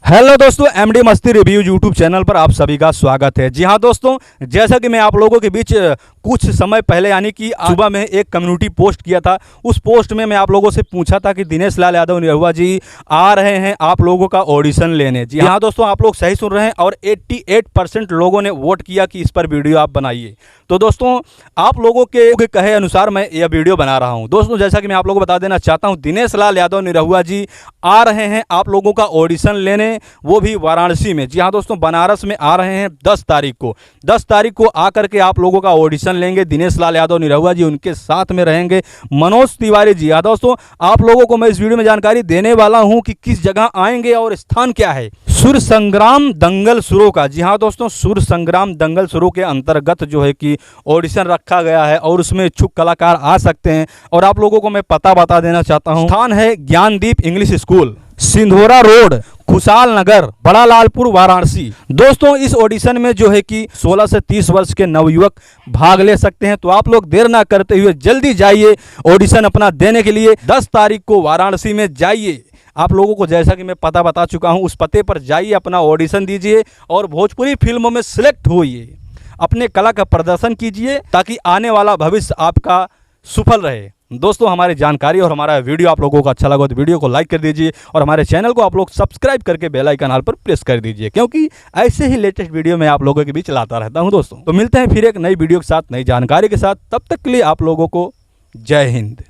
Hello दोस्तों, MD मस्ती review YouTube channel पर आप सभी का स्वागत है। जी हाँ दोस्तों, जैसा कि मैं आप लोगों के बीच कुछ समय पहले यानी कि सुबह में एक कम्युनिटी पोस्ट किया था। उस पोस्ट में मैं आप लोगों से पूछा था कि दिनेश लाल यादव निरहुआ जी आ रहे हैं आप लोगों का ऑडिशन लेने। जी हाँ दोस्तों, आप लोग सही सुन रहे हैं और 88% लोगों ने वोट किया कि इस पर वीडियो आप बनाइए। तो दोस्तों, आप लोगों के कहे अनुसार मैं यह वीडियो बना रहा हूं। दोस्तों, जैसा कि मैं आप लोगों को बता देना चाहता हूं, दिनेश लाल यादव निरहुआ जी आ रहे हैं आप लोगों का ऑडिशन लेने, वो भी वाराणसी में। जी हाँ दोस्तों, बनारस में आ रहे हैं 10 तारीख को। 10 तारीख को आकर के आप लोगों का ऑडिशन लेंगे। दिनेश लाल यादव निरहुआ जी, उनके साथ में रहेंगे मनोज तिवारी जी। हाँ दोस्तों, आप लोगों को मैं इस वीडियो में जानकारी देने वाला हूं कि किस जगह आएंगे और स्थान क्या है। सुर संग्राम दंगल सुरों का। जी हाँ दोस्तों, सुर संग्राम दंगल सुरों के अंतर्गत जो है कि ऑडिशन रखा गया है और उसमें इच्छुक कलाकार आ सकते हैं। और आप लोगों को मैं पता बता देना चाहता हूं, स्थान है Gyandeep English school, Sindhora road, Khushal Nagar, Bada Lalpur, Varanasi. दोस्तों, इस ऑडिशन में जो है कि 16 से 30 वर्ष के नवयुवक भाग ले सकते हैं। तो आप लोग देर ना करते हुए जल्दी जाइए ऑडिशन अपना देने के लिए। 10 तारीख को वाराणसी में जाइए। आप लोगों को जैसा कि मैं पता बता चुका हूं, उस पते पर जाइए, अपना ऑडिशन दीजिए और भोजपुरी फिल्मों में सिलेक्ट होइए। अपने कला का प्रदर्शन कीजिए ताकि आने वाला भविष्य आपका सफल रहे। दोस्तों, हमारी जानकारी और हमारा वीडियो आप लोगों को अच्छा लगा तो वीडियो को लाइक कर दीजिए और हमारे चैनल को आप लोग सब्सक्राइब करके बेल आइकन ऑल पर प्रेस कर दीजिए, क्योंकि ऐसे ही लेटेस्ट वीडियो मैं आप लोगों के बीच लाता रहता हूं। दोस्तों, तो मिलते हैं फिर एक नई वीडियो के साथ, नई जानकारी के साथ। तब तक के लिए आप लोगों को जय हिंद।